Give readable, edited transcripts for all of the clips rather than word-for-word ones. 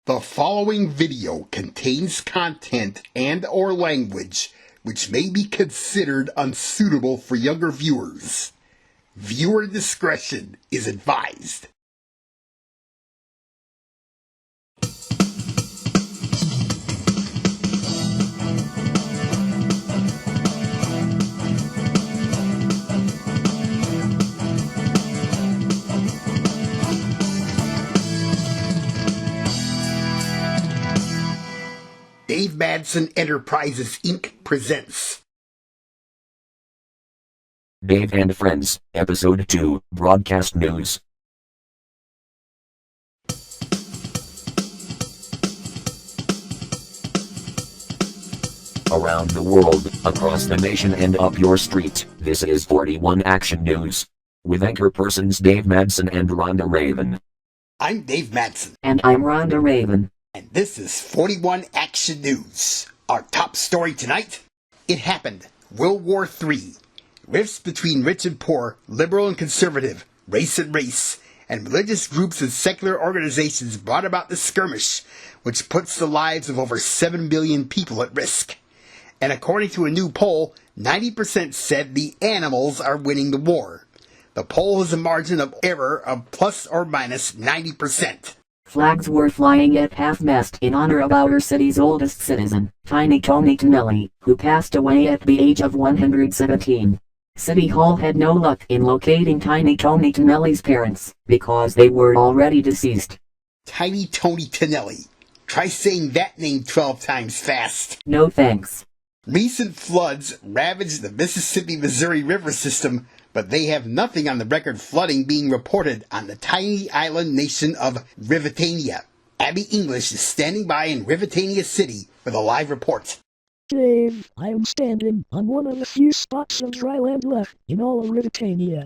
The following video contains content and/or language which may be considered unsuitable for younger viewers. Viewer discretion is advised. Dave Madsen Enterprises, Inc. presents Dave and Friends, Episode 2, Broadcast News. Around the world, across the nation and up your street, this is 41 Action News. With anchor persons Dave Madsen and Rhonda Raven. I'm Dave Madsen. And I'm Rhonda Raven. And this is 41 Action News. Our top story tonight: it happened. World War III. Rifts between rich and poor, liberal and conservative, race and race, and religious groups and secular organizations brought about the skirmish, which puts the lives of over 7 billion people at risk. And according to a new poll, 90% said the animals are winning the war. The poll has a margin of error of plus or minus 90%. Flags were flying at half-mast in honor of our city's oldest citizen, Tiny Tony Tonelli, who passed away at the age of 117. City Hall had no luck in locating Tiny Tony Tonelli's parents, because they were already deceased. Tiny Tony Tonelli. Try saying that name 12 times fast. No thanks. Recent floods ravaged the Mississippi-Missouri River system, but they have nothing on the record flooding being reported on the tiny island nation of Rivitania. Abby English is standing by in Rivitania City with a live report. Dave, I am standing on one of the few spots of dry land left in all of Rivitania.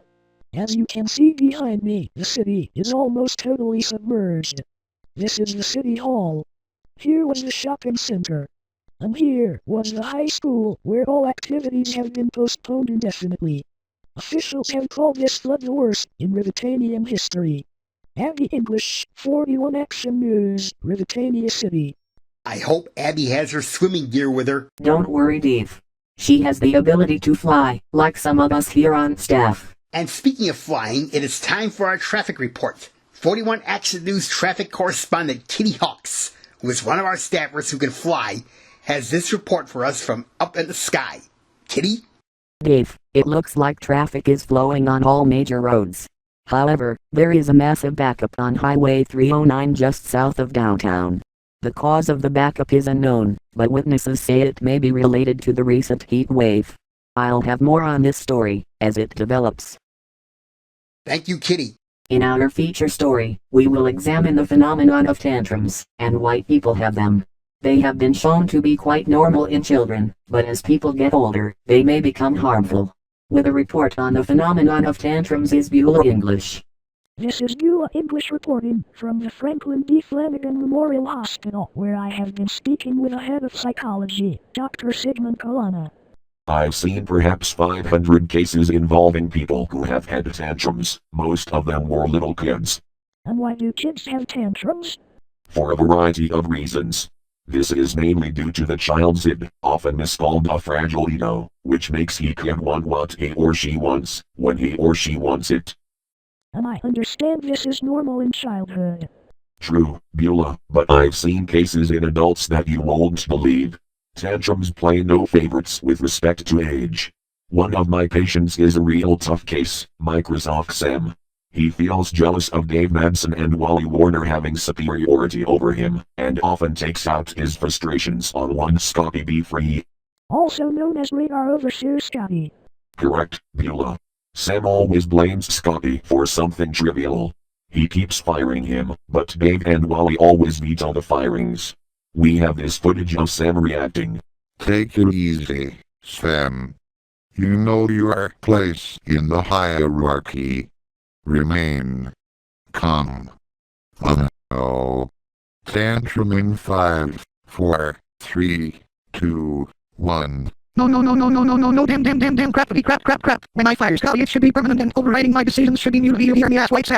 As you can see behind me, the city is almost totally submerged. This is the City Hall. Here was the shopping center. And here was the high school, where all activities have been postponed indefinitely. Officials have called this flood the worst in Rivitanian history. Abby English, 41 Action News, Rivitania City. I hope Abby has her swimming gear with her. Don't worry, Dave. She has the ability to fly, like some of us here on staff. And speaking of flying, it is time for our traffic report. 41 Action News traffic correspondent Kitty Hawks, who is one of our staffers who can fly, has this report for us from up in the sky. Kitty? Dave, it looks like traffic is flowing on all major roads. However, there is a massive backup on Highway 309 just south of downtown. The cause of the backup is unknown, but witnesses say it may be related to the recent heat wave. I'll have more on this story as it develops. Thank you, Kitty. In our feature story, we will examine the phenomenon of tantrums, and why people have them. They have been shown to be quite normal in children, but as people get older, they may become harmful. With a report on the phenomenon of tantrums is Beulah English. This is Beulah English reporting from the Franklin D. Flanagan Memorial Hospital, where I have been speaking with the head of psychology, Dr. Sigmund Colonna. I've seen perhaps 500 cases involving people who have had tantrums. Most of them were little kids. And why do kids have tantrums? For a variety of reasons. This is mainly due to the child's id, often miscalled a fragile ego, which makes he can want what he or she wants, when he or she wants it. And I understand this is normal in childhood. True, Beulah, but I've seen cases in adults that you won't believe. Tantrums play no favorites with respect to age. One of my patients is a real tough case, Microsoft Sam. He feels jealous of Dave Madsen and Wally Warner having superiority over him, and often takes out his frustrations on one Scotty B. Free. Also known as Radar Overseer Scotty. Correct, Beulah. Sam always blames Scotty for something trivial. He keeps firing him, but Dave and Wally always veto the firings. We have this footage of Sam reacting. Take it easy, Sam. You know your place in the hierarchy. Remain calm. Oh. Tantrum in 5, 4, 3, 2, 1. No, damn, crappity, crap. When I fire Scotty, it should be permanent and overriding my decisions should be mutely here in the ass, whites.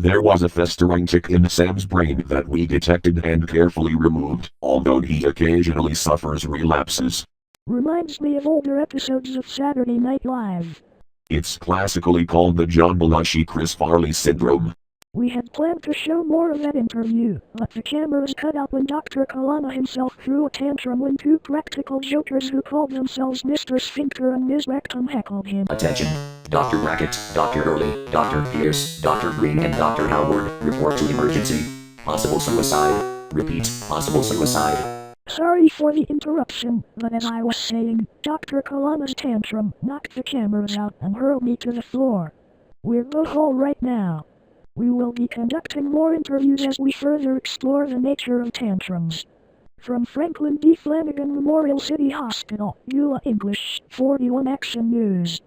There was a festering tick in Sam's brain that we detected and carefully removed, although he occasionally suffers relapses. Reminds me of older episodes of Saturday Night Live. It's classically called the John Belushi-Chris Farley syndrome. We had planned to show more of that interview, but the cameras cut out when Dr. Colonna himself threw a tantrum when two practical jokers who called themselves Mr. Sphincter and Ms. Rectum heckled him. Attention. Dr. Rackett, Dr. Early, Dr. Pierce, Dr. Green and Dr. Howard, report to emergency. Possible suicide. Repeat, possible suicide. Sorry for the interruption, but as I was saying, Dr. Colonna's tantrum knocked the cameras out and hurled me to the floor. We're both all right now. We will be conducting more interviews as we further explore the nature of tantrums. From Franklin D. Flanagan Memorial City Hospital, Beulah, English, 41 Action News.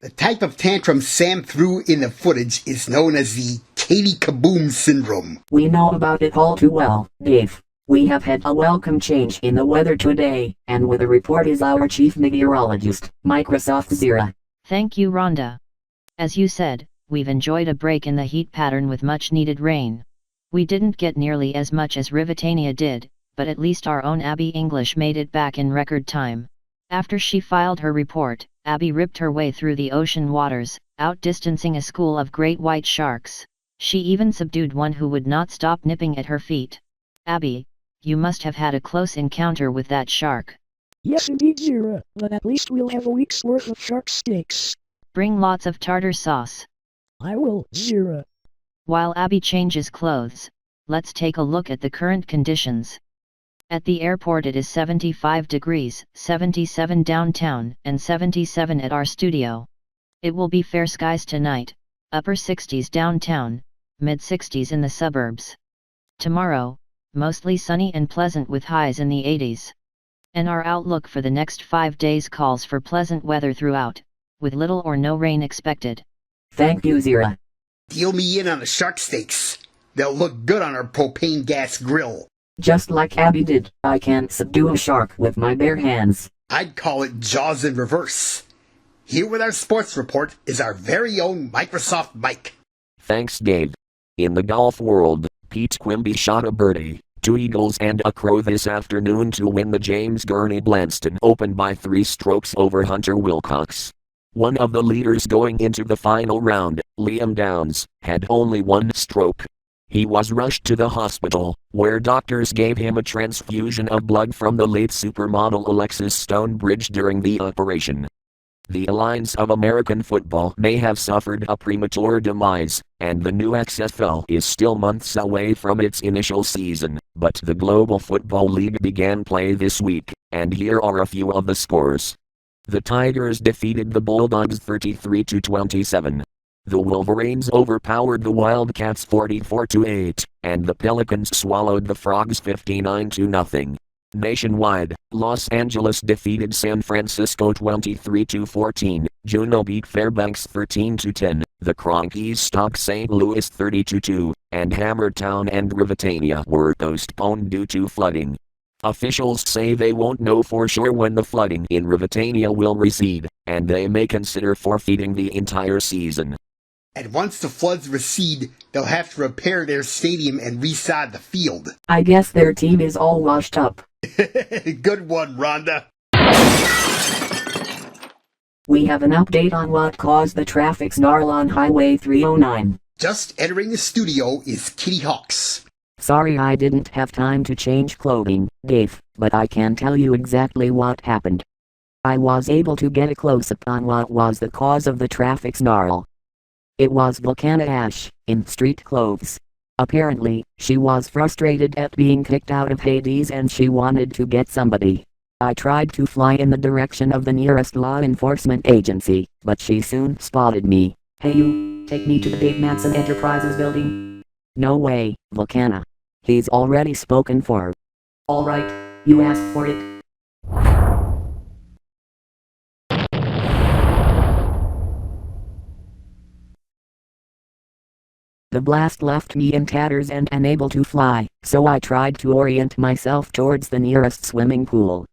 The type of tantrum Sam threw in the footage is known as the Katie Kaboom syndrome. We know about it all too well, Dave. We have had a welcome change in the weather today, and with a report is our chief meteorologist, Microsoft Zira. Thank you, Rhonda. As you said, we've enjoyed a break in the heat pattern with much needed rain. We didn't get nearly as much as Rivitania did, but at least our own Abby English made it back in record time. After she filed her report, Abby ripped her way through the ocean waters, outdistancing a school of great white sharks. She even subdued one who would not stop nipping at her feet. Abby, you must have had a close encounter with that shark. Yes indeed, Zira, but at least we'll have a week's worth of shark steaks. Bring lots of tartar sauce. I will, Zira. While Abby changes clothes, let's take a look at the current conditions. At the airport it is 75 degrees, 77 downtown, and 77 at our studio. It will be fair skies tonight, upper 60s downtown, mid 60s in the suburbs. Tomorrow, mostly sunny and pleasant with highs in the 80s. And our outlook for the next 5 days calls for pleasant weather throughout, with little or no rain expected. Thank you, Zira. Deal me in on the shark steaks. They'll look good on our propane gas grill. Just like Abby did, I can't subdue a shark with my bare hands. I'd call it Jaws in reverse. Here with our sports report is our very own Microsoft Mike. Thanks, Dave. In the golf world, Pete Quimby shot a birdie, 2 eagles and a crow this afternoon to win the James Gurney Blanston Open by 3 strokes over Hunter Wilcox. One of the leaders going into the final round, Liam Downs, had only 1 stroke. He was rushed to the hospital, where doctors gave him a transfusion of blood from the late supermodel Alexis Stonebridge during the operation. The Alliance of American Football may have suffered a premature demise, and the new XFL is still months away from its initial season, but the Global Football League began play this week, and here are a few of the scores. The Tigers defeated the Bulldogs 33-27. The Wolverines overpowered the Wildcats 44-8, and the Pelicans swallowed the Frogs 59-0. Nationwide, Los Angeles defeated San Francisco 23-14, Juneau beat Fairbanks 13-10, the Cronkies stopped St. Louis 32-2, and Hammertown and Rivitania were postponed due to flooding. Officials say they won't know for sure when the flooding in Rivitania will recede, and they may consider forfeiting the entire season. And once the floods recede, they'll have to repair their stadium and resod the field. I guess their team is all washed up. Good one, Rhonda. We have an update on what caused the traffic snarl on Highway 309. Just entering the studio is Kitty Hawks. Sorry I didn't have time to change clothing, Dave, but I can tell you exactly what happened. I was able to get a close-up on what was the cause of the traffic snarl. It was Vulcanna Ash, in street clothes. Apparently, she was frustrated at being kicked out of Hades and she wanted to get somebody. I tried to fly in the direction of the nearest law enforcement agency, but she soon spotted me. Hey you, take me to the Dave Manson Enterprises building. No way, Vulcanna. He's already spoken for. Alright, you asked for it. The blast left me in tatters and unable to fly, so I tried to orient myself towards the nearest swimming pool.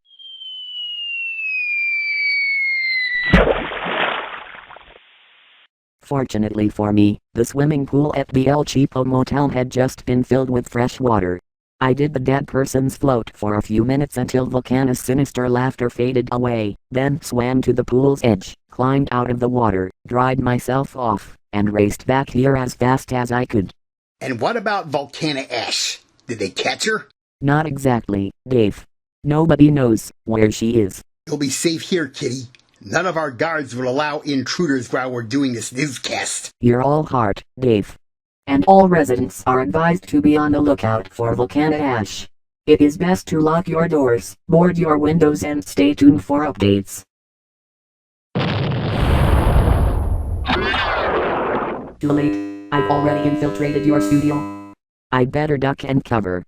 Fortunately for me, the swimming pool at the El Cheapo Motel had just been filled with fresh water. I did the dead person's float for a few minutes until Vulcanna's sinister laughter faded away, then swam to the pool's edge, climbed out of the water, dried myself off, and raced back here as fast as I could. And what about Vulcanna Ash? Did they catch her? Not exactly, Dave. Nobody knows where she is. You'll be safe here, kitty. None of our guards will allow intruders while we're doing this newscast. You're all heart, Dave. And all residents are advised to be on the lookout for Vulcanna Ash. It is best to lock your doors, board your windows, and stay tuned for updates. Too late. I've already infiltrated your studio. I'd better duck and cover.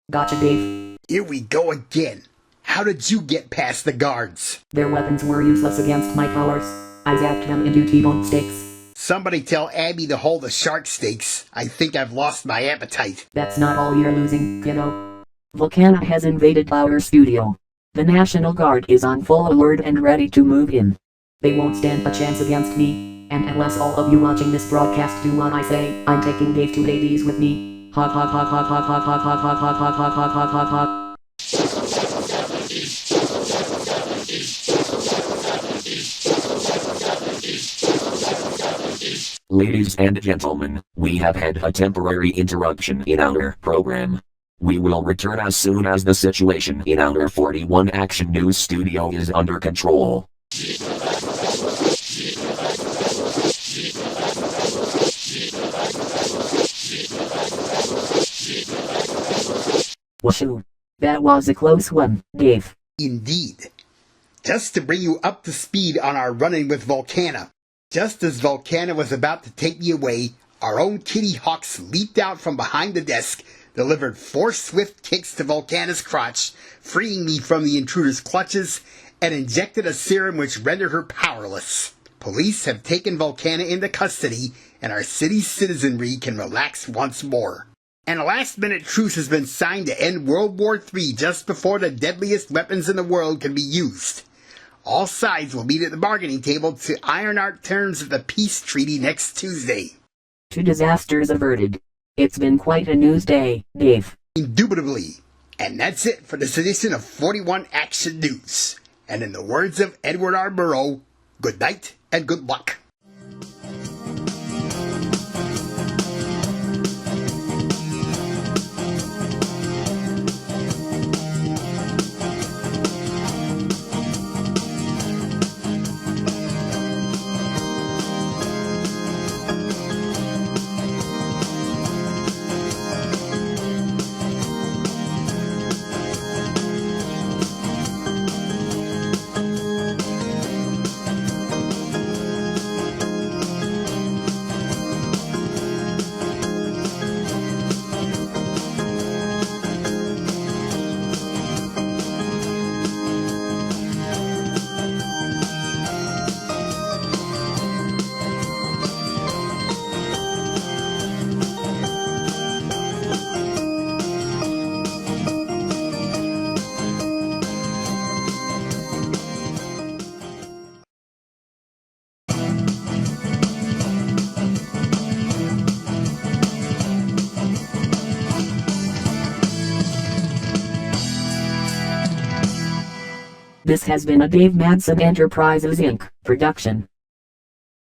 Gotcha, Dave. Here we go again. How did you get past the guards? Their weapons were useless against my powers. I zapped them into T-bone steaks. Somebody tell Abby to hold the shark steaks. I think I've lost my appetite. That's not all you're losing, kiddo. Vulcanna has invaded our studio. The National Guard is on full alert and ready to move in. They won't stand a chance against me, and unless all of you watching this broadcast do what I say, I'm taking Dave to Hades with me. Ha ha ha ha ha ha ha ha ha ha ha ha ha ha ha. Ladies and gentlemen, we have had a temporary interruption in our program. We will return as soon as the situation in our 41 Action News studio is under control. Washoo. That was a close one, Dave. Indeed. Just to bring you up to speed on our run-in with Vulcanna. Just as Vulcanna was about to take me away, our own Kitty Hawks leaped out from behind the desk, delivered 4 swift kicks to Vulcanna's crotch, freeing me from the intruder's clutches, and injected a serum which rendered her powerless. Police have taken Vulcanna into custody, and our city's citizenry can relax once more. And a last-minute truce has been signed to end World War III just before the deadliest weapons in the world can be used. All sides will meet at the bargaining table to iron out terms of the peace treaty next Tuesday. 2 disasters averted. It's been quite a news day, Dave. Indubitably. And that's it for this edition of 41 Action News. And in the words of Edward R. Murrow, good night and good luck. This has been a Dave Madsen Enterprises Inc. production.